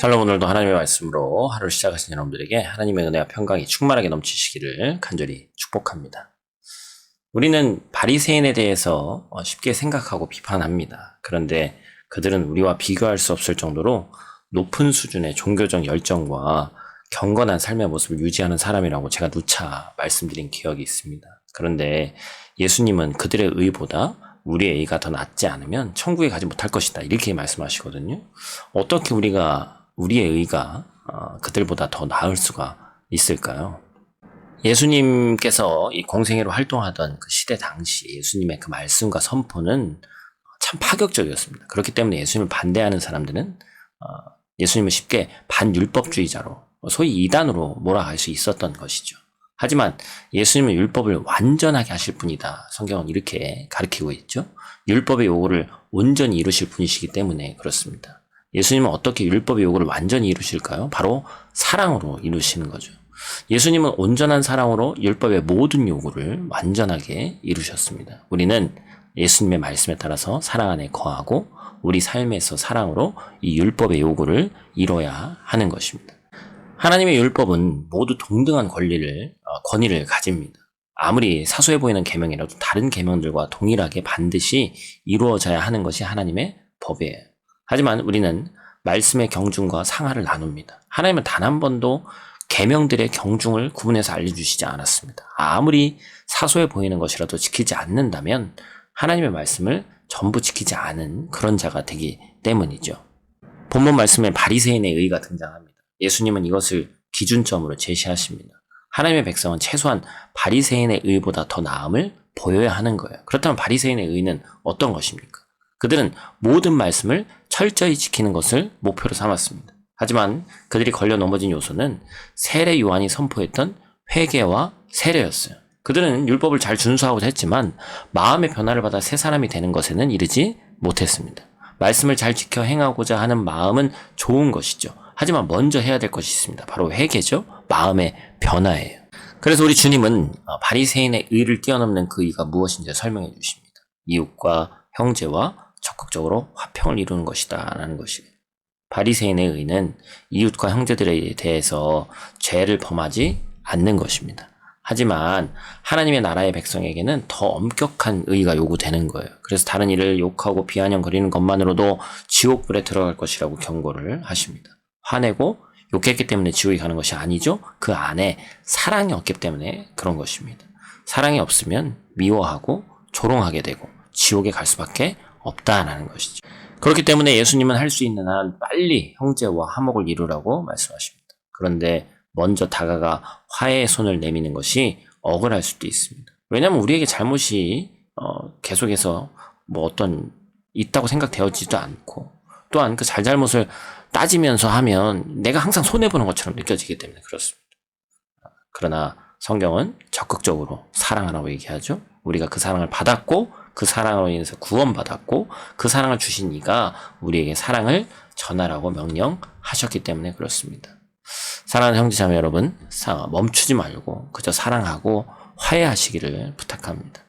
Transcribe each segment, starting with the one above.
샬롬. 오늘도 하나님의 말씀으로 하루를 시작하신 여러분들에게 하나님의 은혜와 평강이 충만하게 넘치시기를 간절히 축복합니다. 우리는 바리새인에 대해서 쉽게 생각하고 비판합니다. 그런데 그들은 우리와 비교할 수 없을 정도로 높은 수준의 종교적 열정과 경건한 삶의 모습을 유지하는 사람이라고 제가 누차 말씀드린 기억이 있습니다. 그런데 예수님은 그들의 의보다 우리의 의가 더 낫지 않으면 천국에 가지 못할 것이다, 이렇게 말씀하시거든요. 어떻게 우리의 의가 그들보다 더 나을 수가 있을까요? 예수님께서 이 공생애로 활동하던 그 시대 당시 예수님의 그 말씀과 선포는 참 파격적이었습니다. 그렇기 때문에 예수님을 반대하는 사람들은 예수님을 쉽게 반율법주의자로, 소위 이단으로 몰아갈 수 있었던 것이죠. 하지만 예수님은 율법을 완전하게 하실 분이다, 성경은 이렇게 가르치고 있죠. 율법의 요구를 온전히 이루실 분이시기 때문에 그렇습니다. 예수님은 어떻게 율법의 요구를 완전히 이루실까요? 바로 사랑으로 이루시는 거죠. 예수님은 온전한 사랑으로 율법의 모든 요구를 완전하게 이루셨습니다. 우리는 예수님의 말씀에 따라서 사랑 안에 거하고 우리 삶에서 사랑으로 이 율법의 요구를 이뤄야 하는 것입니다. 하나님의 율법은 모두 동등한 권위를 가집니다. 아무리 사소해 보이는 계명이라도 다른 계명들과 동일하게 반드시 이루어져야 하는 것이 하나님의 법이에요. 하지만 우리는 말씀의 경중과 상하를 나눕니다. 하나님은 단 한 번도 계명들의 경중을 구분해서 알려주시지 않았습니다. 아무리 사소해 보이는 것이라도 지키지 않는다면 하나님의 말씀을 전부 지키지 않은 그런 자가 되기 때문이죠. 본문 말씀에 바리새인의 의가 등장합니다. 예수님은 이것을 기준점으로 제시하십니다. 하나님의 백성은 최소한 바리새인의 의보다 더 나음을 보여야 하는 거예요. 그렇다면 바리새인의 의는 어떤 것입니까? 그들은 모든 말씀을 철저히 지키는 것을 목표로 삼았습니다. 하지만 그들이 걸려 넘어진 요소는 세례 요한이 선포했던 회개와 세례였어요. 그들은 율법을 잘 준수하고자 했지만 마음의 변화를 받아 새 사람이 되는 것에는 이르지 못했습니다. 말씀을 잘 지켜 행하고자 하는 마음은 좋은 것이죠. 하지만 먼저 해야 될 것이 있습니다. 바로 회개죠. 마음의 변화예요. 그래서 우리 주님은 바리새인의 의를 뛰어넘는 그 의가 무엇인지 설명해 주십니다. 이웃과 형제와 적극적으로 화평을 이루는 것이다 라는 것이에요. 바리새인의 의는 이웃과 형제들에 대해서 죄를 범하지 않는 것입니다. 하지만 하나님의 나라의 백성에게는 더 엄격한 의가 요구되는 거예요. 그래서 다른 이를 욕하고 비아냥거리는 것만으로도 지옥불에 들어갈 것이라고 경고를 하십니다. 화내고 욕했기 때문에 지옥에 가는 것이 아니죠. 그 안에 사랑이 없기 때문에 그런 것입니다. 사랑이 없으면 미워하고 조롱하게 되고 지옥에 갈 수밖에 없다라는 것이죠. 그렇기 때문에 예수님은 할 수 있는 한 빨리 형제와 화목을 이루라고 말씀하십니다. 그런데 먼저 다가가 화해의 손을 내미는 것이 억울할 수도 있습니다. 왜냐하면 우리에게 잘못이 계속해서 있다고 생각되어지지도 않고, 또한 그 잘잘못을 따지면서 하면 내가 항상 손해보는 것처럼 느껴지기 때문에 그렇습니다. 그러나 성경은 적극적으로 사랑하라고 얘기하죠. 우리가 그 사랑을 받았고 그 사랑으로 인해서 구원받았고 그 사랑을 주신 이가 우리에게 사랑을 전하라고 명령하셨기 때문에 그렇습니다. 사랑하는 형제자매 여러분, 멈추지 말고 그저 사랑하고 화해하시기를 부탁합니다.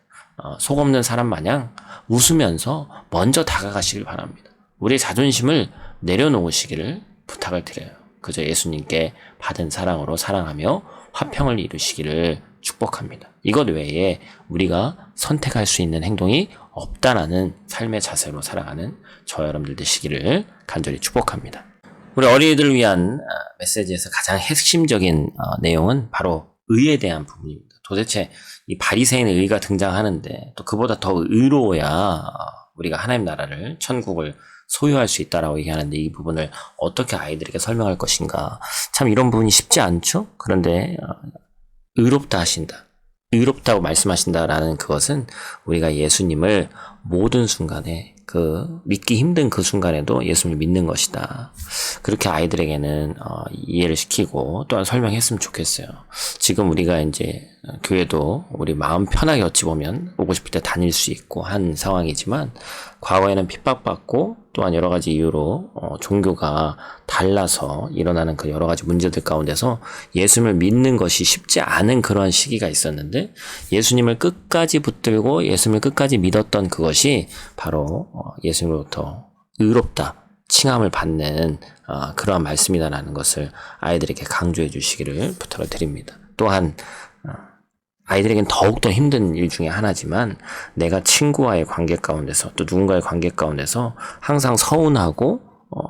속 없는 사람 마냥 웃으면서 먼저 다가가시길 바랍니다. 우리의 자존심을 내려놓으시기를 부탁을 드려요. 그저 예수님께 받은 사랑으로 사랑하며 화평을 이루시기를 축복합니다. 이것 외에 우리가 선택할 수 있는 행동이 없다라는 삶의 자세로 살아가는 저 여러분들 되시기를 간절히 축복합니다. 우리 어린이들을 위한 메시지에서 가장 핵심적인 내용은 바로 의에 대한 부분입니다. 도대체 이 바리새인의 의가 등장하는데 또 그보다 더 의로워야 우리가 하나님 나라를, 천국을 소유할 수 있다라고 얘기하는데 이 부분을 어떻게 아이들에게 설명할 것인가. 참 이런 부분이 쉽지 않죠? 그런데 의롭다 하신다, 의롭다고 말씀하신다라는 그것은 우리가 예수님을 모든 순간에, 믿기 힘든 그 순간에도 예수님을 믿는 것이다. 그렇게 아이들에게는 이해를 시키고 또한 설명했으면 좋겠어요. 지금 우리가 이제 교회도 우리 마음 편하게 어찌 보면 오고 싶을 때 다닐 수 있고 한 상황이지만, 과거에는 핍박받고 또한 여러 가지 이유로 종교가 달라서 일어나는 그 여러 가지 문제들 가운데서 예수님을 믿는 것이 쉽지 않은 그런 시기가 있었는데, 예수님을 끝까지 붙들고 예수님을 끝까지 믿었던 그것이 바로 예수님으로부터 의롭다, 칭함을 받는 그러한 말씀이다라는 것을 아이들에게 강조해 주시기를 부탁을 드립니다. 또한 아이들에겐 더욱더 힘든 일 중에 하나지만 내가 친구와의 관계 가운데서 또 누군가의 관계 가운데서 항상 서운하고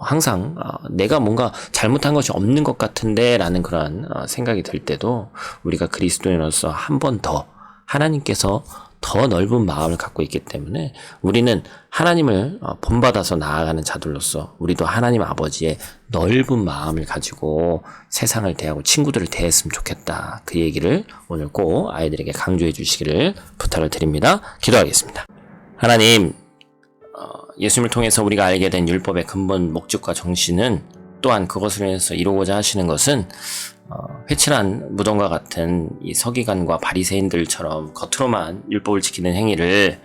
항상 내가 뭔가 잘못한 것이 없는 것 같은데 라는 그러한 생각이 들 때도 우리가 그리스도인으로서 한 번 더 하나님께서 더 넓은 마음을 갖고 있기 때문에 우리는 하나님을 본받아서 나아가는 자들로서 우리도 하나님 아버지의 넓은 마음을 가지고 세상을 대하고 친구들을 대했으면 좋겠다. 그 얘기를 오늘 꼭 아이들에게 강조해 주시기를 부탁을 드립니다. 기도하겠습니다. 하나님, 예수님을 통해서 우리가 알게 된 율법의 근본 목적과 정신은 또한 그것을 위해서 이루고자 하시는 것은 회칠한 무덤과 같은 이 서기관과 바리새인들처럼 겉으로만 율법을 지키는 행위를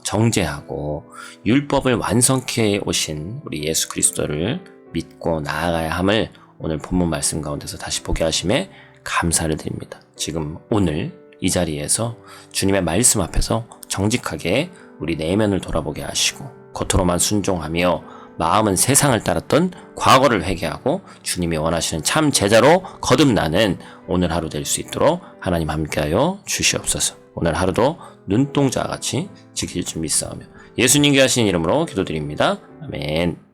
정죄하고 율법을 완성케 오신 우리 예수 그리스도를 믿고 나아가야 함을 오늘 본문 말씀 가운데서 다시 보게 하심에 감사를 드립니다. 지금 오늘 이 자리에서 주님의 말씀 앞에서 정직하게 우리 내면을 돌아보게 하시고 겉으로만 순종하며 마음은 세상을 따랐던 과거를 회개하고 주님이 원하시는 참 제자로 거듭나는 오늘 하루 될 수 있도록 하나님 함께하여 주시옵소서. 오늘 하루도 눈동자와 같이 지킬 줄 믿사오며 예수님께 하신 이름으로 기도드립니다. 아멘.